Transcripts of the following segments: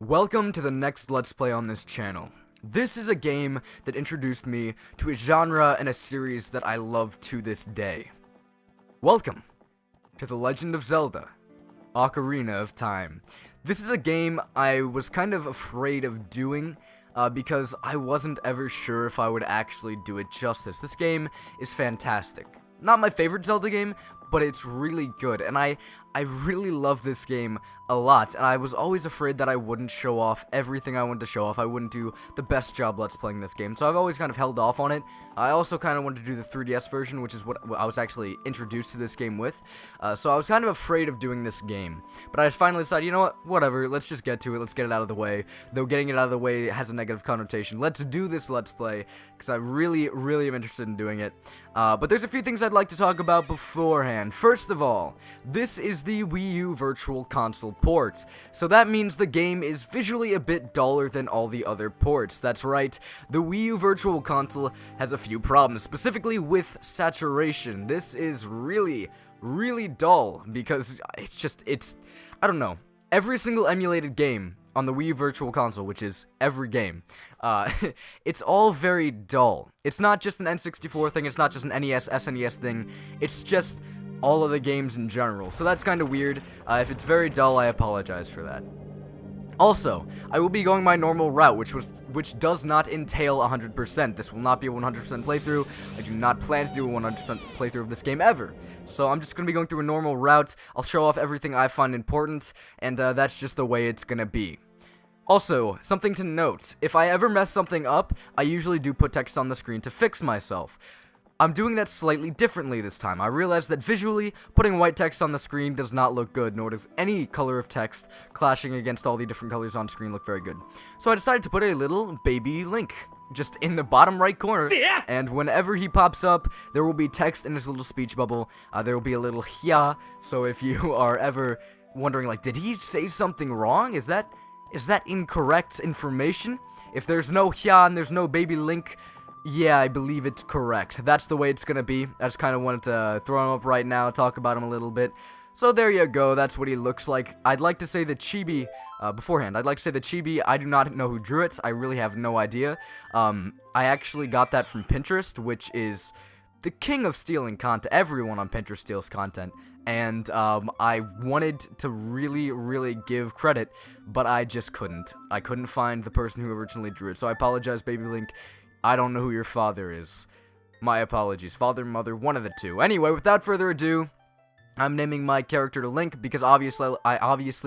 Welcome to the next Let's Play on this channel. This is a game that introduced me to a genre and a series that I love to this day. Welcome to The Legend of Zelda: Ocarina of Time. This is a game I was kind of afraid of doing because I wasn't ever sure if I would actually do it justice. This game is fantastic. Not my favorite Zelda game, but it's really good, and I really love this game a lot, and I was always afraid that I wouldn't show off everything I wanted to show off. I wouldn't do the best job Let's Playing this game, so I've always kind of held off on it. I also kind of wanted to do the 3DS version, which is what I was actually introduced to this game with, so I was kind of afraid of doing this game. But I just finally decided, you know what, whatever, let's just get to it, let's get it out of the way. Though getting it out of the way has a negative connotation. Let's do this Let's Play, because I really am interested in doing it. But there's a few things I'd like to talk about beforehand. First of all, this is the Wii U Virtual Console port, so that means the game is visually a bit duller than all the other ports. That's right, the Wii U Virtual Console has a few problems, specifically with saturation. This is really dull, because I don't know, every single emulated game on the Wii U Virtual Console, which is every game, it's all very dull. It's not just an N64 thing, it's not just an NES, SNES thing, it's just all of the games in general, so that's kind of weird. If it's very dull, I apologize for that. Also, I will be going my normal route, which does not entail 100%. This will not be a 100% playthrough. I do not plan to do a 100% playthrough of this game ever. So I'm just going to be going through a normal route. I'll show off everything I find important, and that's just the way it's going to be. Also, something to note, if I ever mess something up, I usually do put text on the screen to fix myself. I'm doing that slightly differently this time. I realized that visually, putting white text on the screen does not look good, nor does any color of text clashing against all the different colors on screen look very good. So I decided to put a little baby Link just in the bottom right corner, and whenever he pops up, there will be text in his little speech bubble. There will be a little hya, so if you are ever wondering, like, did he say something wrong? Is that incorrect information? If there's no hya and there's no baby Link, yeah, I believe it's correct. That's the way it's gonna be. I just kind of wanted to throw him up right now, talk about him a little bit. So there you go, that's what he looks like. I'd like to say the chibi, beforehand, I'd like to say the chibi, I do not know who drew it. I really have no idea. I actually got that from Pinterest, which is the king of stealing content. Everyone on Pinterest steals content. And I wanted to really give credit, but I just couldn't. I couldn't find the person who originally drew it. So I apologize, Baby Link. I don't know who your father is. My apologies. Father, mother, one of the two. Anyway, without further ado, I'm naming my character to Link because obviously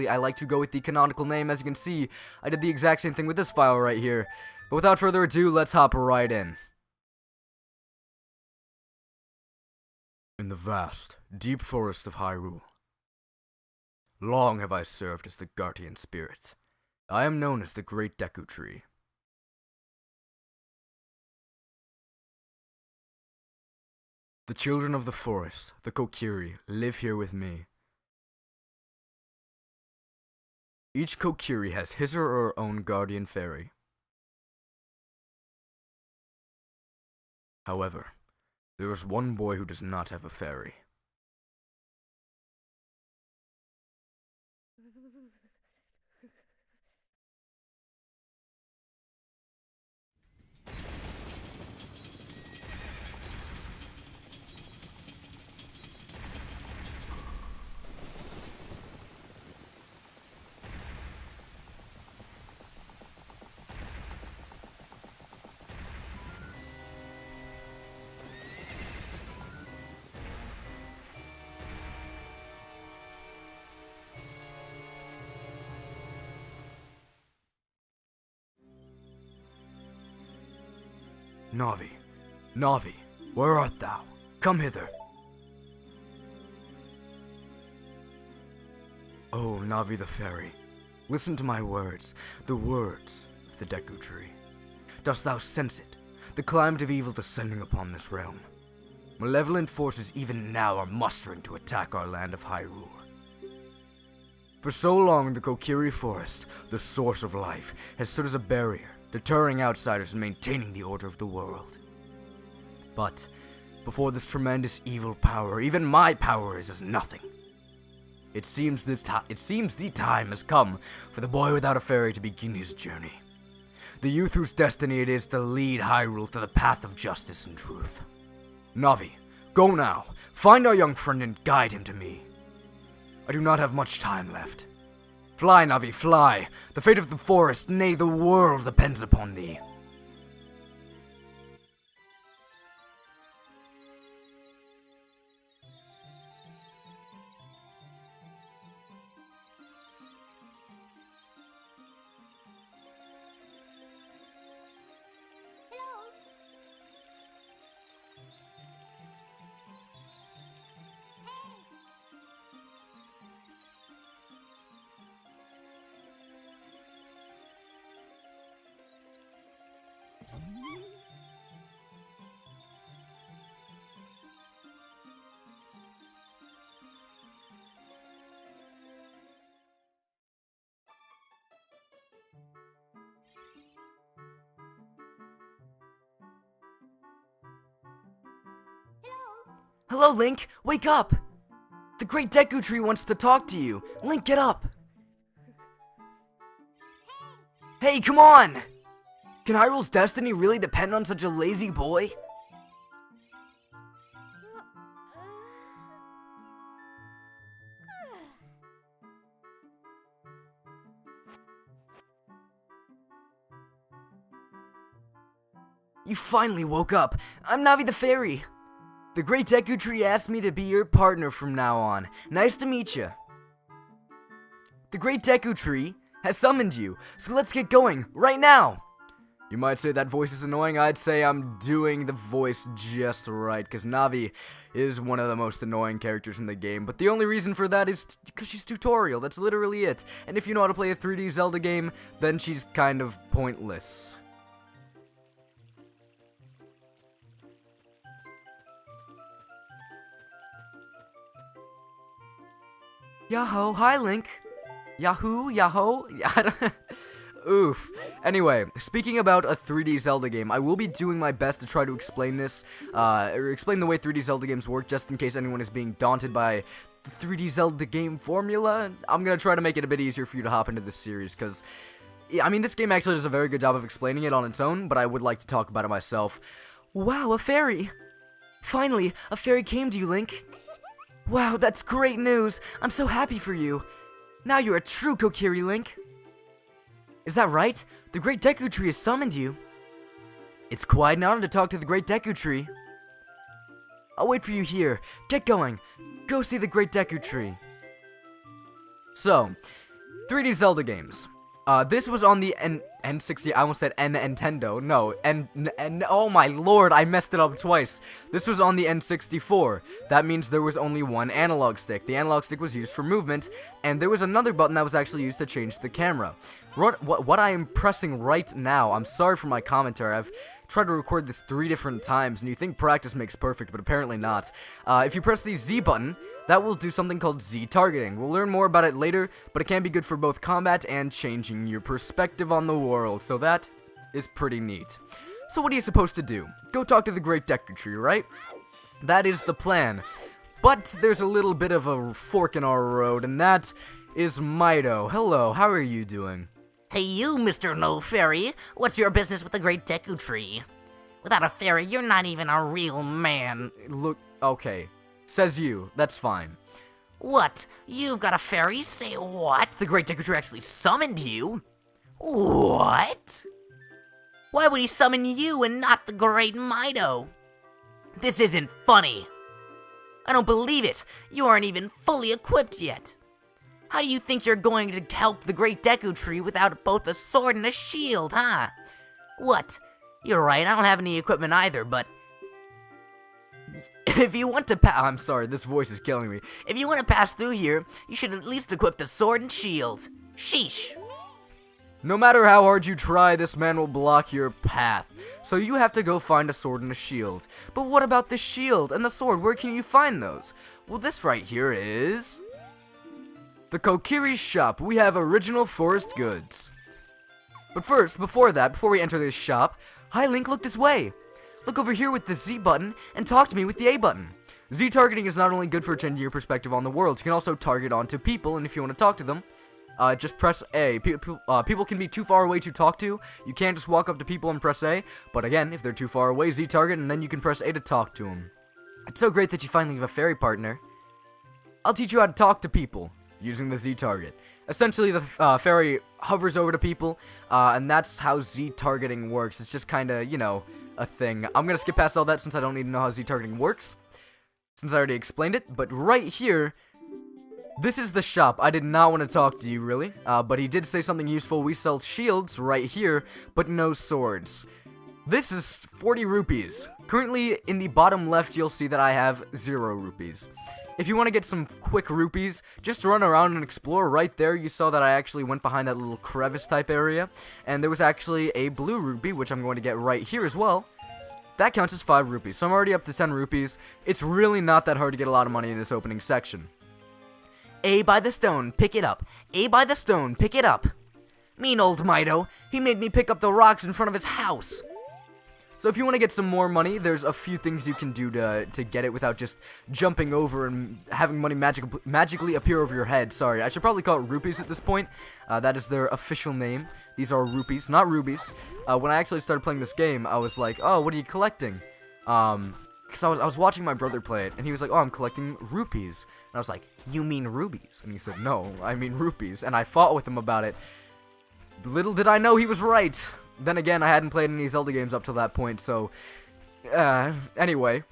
I like to go with the canonical name. As you can see, I did the exact same thing with this file right here. But without further ado, let's hop right in. In the vast, deep forest of Hyrule, long have I served as the guardian spirit. I am known as the Great Deku Tree. The children of the forest, the Kokiri, live here with me. Each Kokiri has his or her own guardian fairy. However, there is one boy who does not have a fairy. Navi, Navi, where art thou? Come hither. Oh, Navi the fairy, listen to my words, the words of the Deku Tree. Dost thou sense it, the climate of evil descending upon this realm? Malevolent forces even now are mustering to attack our land of Hyrule. For so long, the Kokiri Forest, the source of life, has stood as a barrier, deterring outsiders and maintaining the order of the world. But before this tremendous evil power, even my power is as nothing. It seems the time has come for the boy without a fairy to begin his journey. The youth whose destiny it is to lead Hyrule to the path of justice and truth. Navi, go now. Find our young friend and guide him to me. I do not have much time left. Fly, Navi, fly. The fate of the forest, nay, the world depends upon thee. Hello, Link! Wake up! The Great Deku Tree wants to talk to you! Link, get up! Hey, come on! Can Hyrule's destiny really depend on such a lazy boy? You finally woke up! I'm Navi the Fairy! The Great Deku Tree asked me to be your partner from now on. Nice to meet you. The Great Deku Tree has summoned you, so let's get going, right now! You might say that voice is annoying. I'd say I'm doing the voice just right, because Navi is one of the most annoying characters in the game, but the only reason for that is because she's tutorial. That's literally it. And if you know how to play a 3D Zelda game, then she's kind of pointless. Yahoo! Hi, Link! Yahoo! Yahoo! Oof. Anyway, speaking about a 3D Zelda game, I will be doing my best to try to explain this, or explain the way 3D Zelda games work, just in case anyone is being daunted by the 3D Zelda game formula. I'm gonna try to make it a bit easier for you to hop into this series, because, I mean, this game actually does a very good job of explaining it on its own, but I would like to talk about it myself. Wow, a fairy! Finally, a fairy came to you, Link! Wow, that's great news! I'm so happy for you! Now you're a true Kokiri, Link! Is that right? The Great Deku Tree has summoned you! It's quite an honor to talk to the Great Deku Tree. I'll wait for you here. Get going. Go see the Great Deku Tree. So, 3D Zelda games. This was on the N60, I almost said Nintendo. No, oh my lord, I messed it up twice. This was on the N64. That means there was only one analog stick. The analog stick was used for movement, and there was another button that was actually used to change the camera. What I am pressing right now, I'm sorry for my commentary, I've tried to record this 3 different times, and you think practice makes perfect, but apparently not. If you press the Z button, that will do something called Z targeting. We'll learn more about it later, but it can be good for both combat and changing your perspective on the world, so that is pretty neat. So what are you supposed to do? Go talk to the Great Deku Tree, right? That is the plan. But there's a little bit of a fork in our road, and that is Mido. Hello, how are you doing? Hey you, Mr. No Fairy, what's your business with the Great Deku Tree? Without a fairy, you're not even a real man. Look, okay. Says you, that's fine. What? You've got a fairy? Say what? The Great Deku Tree actually summoned you? What? Why would he summon you and not the Great Mido? This isn't funny. I don't believe it. You aren't even fully equipped yet. How do you think you're going to help the Great Deku Tree without both a sword and a shield, huh? What? You're right, I don't have any equipment either, but if you want to I'm sorry, this voice is killing me. If you want to pass through here, you should at least equip the sword and shield. Sheesh. No matter how hard you try, this man will block your path. So you have to go find a sword and a shield. But what about the shield and the sword? Where can you find those? Well, this right here is the Kokiri shop. We have original forest goods. But first, before we enter this shop, hi Link, look this way. Look over here with the Z button and talk to me with the A button. Z-targeting is not only good for changing your perspective on the world, you can also target onto people, and if you want to talk to them, just press A. People can be too far away to talk to. You can't just walk up to people and press A, but again, if they're too far away, Z-target, and then you can press A to talk to them. It's so great that you finally have a fairy partner. I'll teach you how to talk to people using the Z-target. Essentially, the fairy hovers over to people, and that's how Z-targeting works. It's just kind of, you know, a thing. I'm going to skip past all that since I don't need to know how Z-targeting works, since I already explained it. But right here, this is the shop. I did not want to talk to you, really, but he did say something useful. We sell shields right here, but no swords. This is 40 rupees. Currently, in the bottom left, you'll see that I have 0 rupees. If you want to get some quick rupees, just run around and explore. Right there, you saw that I actually went behind that little crevice type area, and there was actually a blue rupee, which I'm going to get right here as well. That counts as 5 rupees, so I'm already up to 10 rupees. It's really not that hard to get a lot of money in this opening section. A by the stone, pick it up. A by the stone, pick it up. Mean old Mido, he made me pick up the rocks in front of his house. So if you want to get some more money, there's a few things you can do to get it without just jumping over and having money magically appear over your head. Sorry, I should probably call it rupees at this point. That is their official name. These are rupees, not rubies. When I actually started playing this game, I was like, oh, what are you collecting? Because I was watching my brother play it, and he was like, oh, I'm collecting rupees. And I was like, you mean rubies? And he said, no, I mean rupees. And I fought with him about it. Little did I know he was right. Then again, I hadn't played any Zelda games up till that point, so... anyway.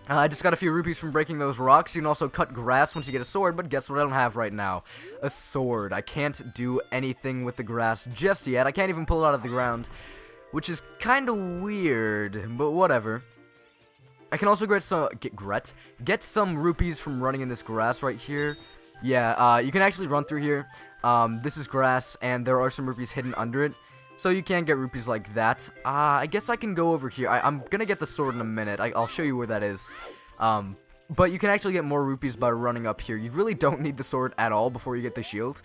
I just got a few rupees from breaking those rocks. You can also cut grass once you get a sword, but guess what I don't have right now? A sword. I can't do anything with the grass just yet. I can't even pull it out of the ground, which is kind of weird, but whatever. I can also get some rupees from running in this grass right here. Yeah, you can actually run through here. This is grass, and there are some rupees hidden under it. So you can get rupees like that. I guess I can go over here. I'm gonna get the sword in a minute. I'll show you where that is. But you can actually get more rupees by running up here. You really don't need the sword at all before you get the shield,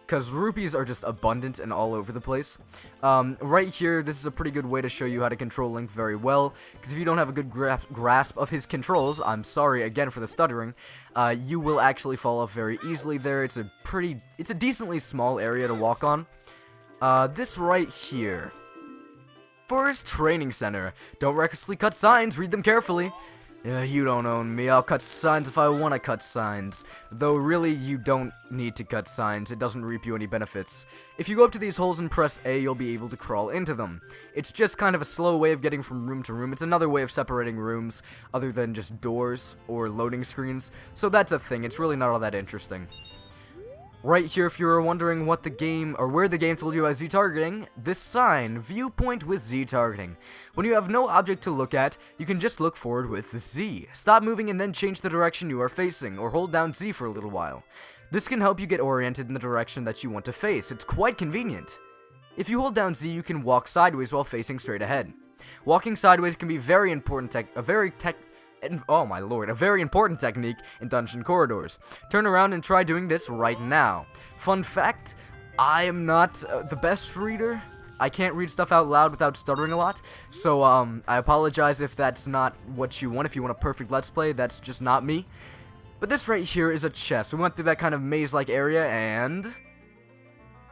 because rupees are just abundant and all over the place. Right here, this is a pretty good way to show you how to control Link very well, because if you don't have a good grasp of his controls, I'm sorry again for the stuttering, you will actually fall off very easily there. It's a decently small area to walk on. This right here. Forest Training Center. Don't recklessly cut signs, read them carefully. You don't own me, I'll cut signs if I want to cut signs. Though really, you don't need to cut signs, it doesn't reap you any benefits. If you go up to these holes and press A, you'll be able to crawl into them. It's just kind of a slow way of getting from room to room. It's another way of separating rooms, other than just doors or loading screens. So that's a thing, it's really not all that interesting. Right here, if you were wondering what the game, or where the game told you about Z-targeting, this sign, viewpoint with Z-targeting. When you have no object to look at, you can just look forward with the Z. Stop moving and then change the direction you are facing, or hold down Z for a little while. This can help you get oriented in the direction that you want to face. It's quite convenient. If you hold down Z, you can walk sideways while facing straight ahead. Walking sideways can be very important, oh my lord, a very important technique in dungeon corridors. Turn around and try doing this right now. Fun fact, I am not the best reader. I can't read stuff out loud without stuttering a lot, so I apologize if that's not what you want. If you want a perfect Let's Play, that's just not me. But this right here is a chest. We went through that kind of maze-like area, and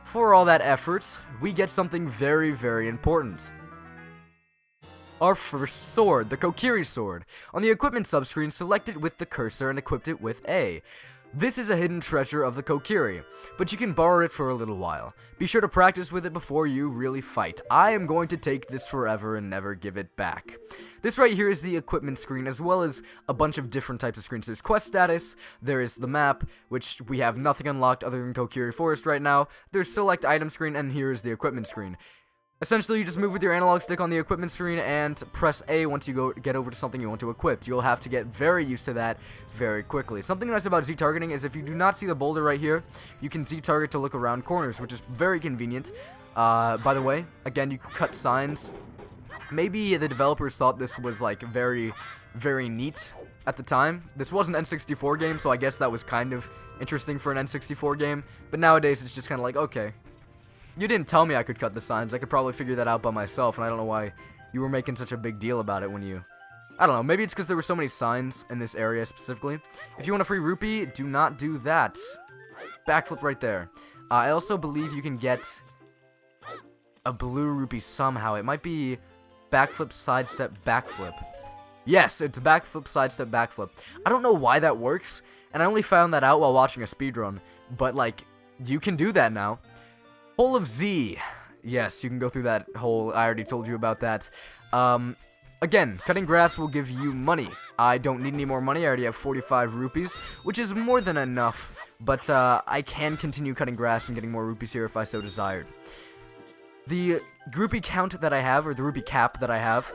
for all that effort, we get something very, very important. Our first sword, the Kokiri sword. On the equipment subscreen, select it with the cursor and equip it with A. This is a hidden treasure of the Kokiri, but you can borrow it for a little while. Be sure to practice with it before you really fight. I am going to take this forever and never give it back. This right here is the equipment screen, as well as a bunch of different types of screens. There's quest status, there is the map, which we have nothing unlocked other than Kokiri Forest right now. There's select item screen, and here is the equipment screen. Essentially, you just move with your analog stick on the equipment screen and press A once you get over to something you want to equip. You'll have to get very used to that very quickly. Something nice about Z-targeting is if you do not see the boulder right here, you can Z-target to look around corners, which is very convenient. By the way, again, you can cut signs. Maybe the developers thought this was like very, very neat at the time. This was an N64 game, so I guess that was kind of interesting for an N64 game. But nowadays, it's just kind of like, okay. You didn't tell me I could cut the signs. I could probably figure that out by myself, and I don't know why you were making such a big deal about it when you I don't know, maybe it's because there were so many signs in this area specifically. If you want a free rupee, do not do that. Backflip right there. I also believe you can get a blue rupee somehow. It might be backflip, sidestep, backflip. Yes, it's backflip, sidestep, backflip. I don't know why that works, and I only found that out while watching a speedrun. But, like, you can do that now. Hole of Z. Yes, you can go through that hole. I already told you about that. Again, cutting grass will give you money. I don't need any more money. I already have 45 rupees, which is more than enough. But I can continue cutting grass and getting more rupees here if I so desired. The rupee count that I have, or the rupee cap that I have,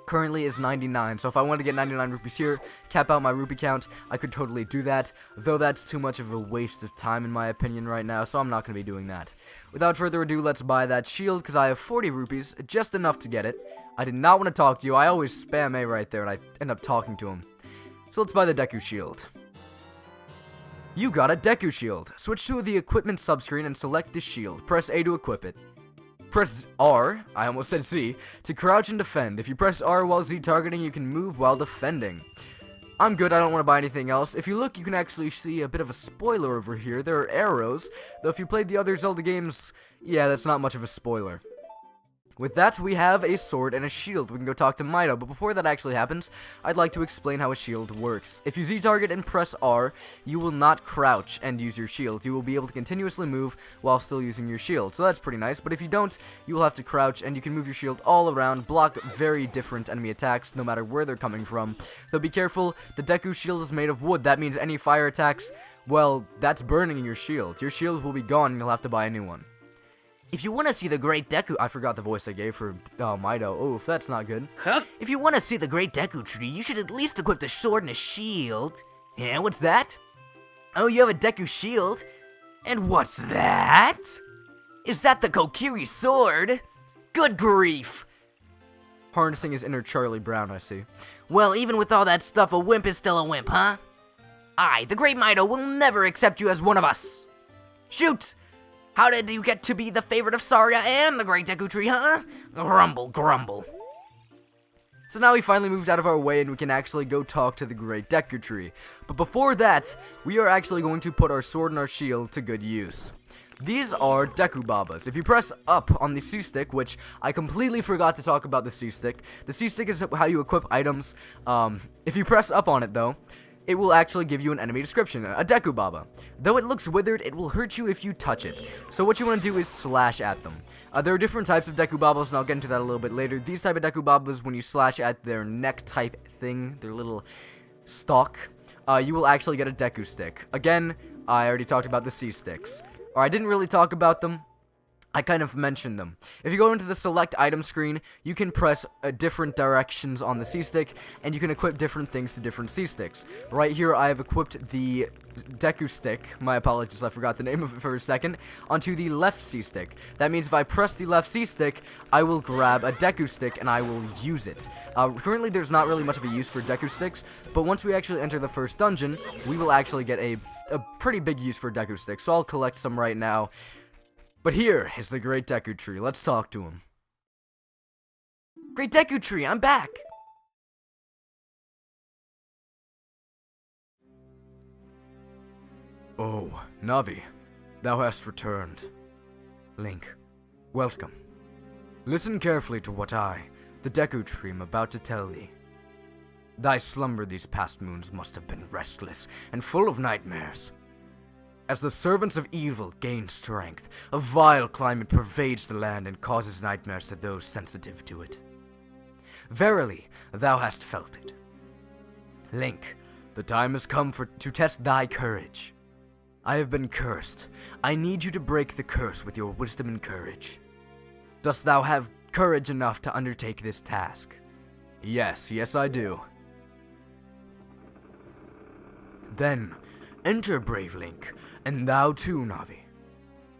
currently is 99. So if I wanted to get 99 rupees here, cap out my rupee count, I could totally do that. Though that's too much of a waste of time in my opinion right now, so I'm not going to be doing that. Without further ado, let's buy that shield, because I have 40 rupees, just enough to get it. I did not want to talk to you. I always spam A right there, and I end up talking to him. So let's buy the Deku shield. You got a Deku shield. Switch to the equipment subscreen and select the shield. Press A to equip it. Press R, I almost said C, to crouch and defend. If you press R while Z targeting, you can move while defending. I'm good, I don't want to buy anything else. If you look, you can actually see a bit of a spoiler over here. There are arrows, though if you played the other Zelda games, yeah, that's not much of a spoiler. With that, we have a sword and a shield. We can go talk to Mido, but before that actually happens, I'd like to explain how a shield works. If you Z-target and press R, you will not crouch and use your shield. You will be able to continuously move while still using your shield, so that's pretty nice. But if you don't, you will have to crouch, and you can move your shield all around, block very different enemy attacks, no matter where they're coming from. Though be careful, the Deku shield is made of wood. That means any fire attacks, well, that's burning your shield. Your shield will be gone, and you'll have to buy a new one. If you want to see the Great Deku... I forgot the voice I gave for Mido. Oh, that's not good. Huh? If you want to see the Great Deku Tree, you should at least equip the sword and a shield. And what's that? Oh, you have a Deku shield? And what's that? Is that the Kokiri sword? Good grief! Harnessing his inner Charlie Brown, I see. Well, even with all that stuff, a wimp is still a wimp, huh? I, the Great Mido, will never accept you as one of us. Shoot! How did you get to be the favorite of Saria and the Great Deku Tree, huh? Grumble, grumble. So now we finally moved out of our way and we can actually go talk to the Great Deku Tree. But before that, we are actually going to put our sword and our shield to good use. These are Deku Babas. If you press up on the C-Stick, which I completely forgot to talk about the C-Stick. The C-Stick is how you equip items. If you press up on it, though, it will actually give you an enemy description, a Deku Baba. Though it looks withered, it will hurt you if you touch it. So what you want to do is slash at them. There are different types of Deku Babas, and I'll get into that a little bit later. These type of Deku Babas, when you slash at their neck type thing, their little stalk, you will actually get a Deku Stick. Again, I already talked about the C-Sticks. Or I didn't really talk about them. I kind of mentioned them. If you go into the select item screen, you can press different directions on the C-Stick, and you can equip different things to different C-Sticks. Right here, I have equipped the Deku Stick, my apologies, I forgot the name of it for a second, onto the left C-Stick. That means if I press the left C-Stick, I will grab a Deku Stick, and I will use it. Currently, there's not really much of a use for Deku Sticks, but once we actually enter the first dungeon, we will actually get a pretty big use for Deku Sticks, so I'll collect some right now. But here is the Great Deku Tree. Let's talk to him. Great Deku Tree, I'm back! Oh, Navi, thou hast returned. Link, welcome. Listen carefully to what I, the Deku Tree, am about to tell thee. Thy slumber these past moons must have been restless and full of nightmares. As the servants of evil gain strength, a vile climate pervades the land and causes nightmares to those sensitive to it. Verily, thou hast felt it. Link, the time has come to test thy courage. I have been cursed. I need you to break the curse with your wisdom and courage. Dost thou have courage enough to undertake this task? Yes, I do. Then, enter, brave Link, and thou too, Navi.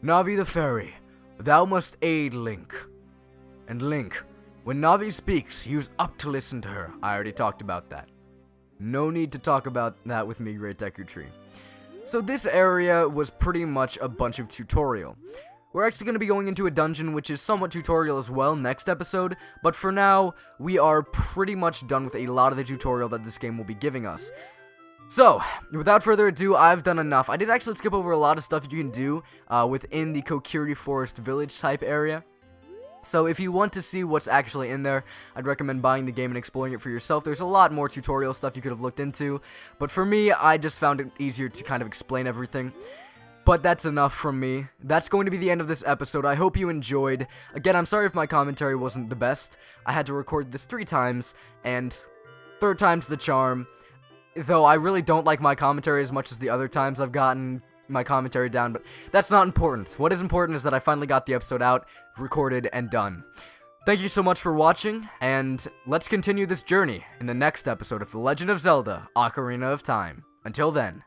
Navi the fairy, thou must aid Link. And Link, when Navi speaks, use up to listen to her. I already talked about that. No need to talk about that with me, Great Deku Tree. So this area was pretty much a bunch of tutorial. We're actually going to be going into a dungeon which is somewhat tutorial as well next episode, but for now, we are pretty much done with a lot of the tutorial that this game will be giving us. So, without further ado, I've done enough. I did actually skip over a lot of stuff you can do within the Kokiri Forest Village type area. So if you want to see what's actually in there, I'd recommend buying the game and exploring it for yourself. There's a lot more tutorial stuff you could have looked into, but for me, I just found it easier to kind of explain everything. But that's enough from me. That's going to be the end of this episode. I hope you enjoyed. Again, I'm sorry if my commentary wasn't the best. I had to record this 3 times, and 3rd time's the charm. Though I really don't like my commentary as much as the other times I've gotten my commentary down, but that's not important. What is important is that I finally got the episode out, recorded, and done. Thank you so much for watching, and let's continue this journey in the next episode of The Legend of Zelda: Ocarina of Time. Until then.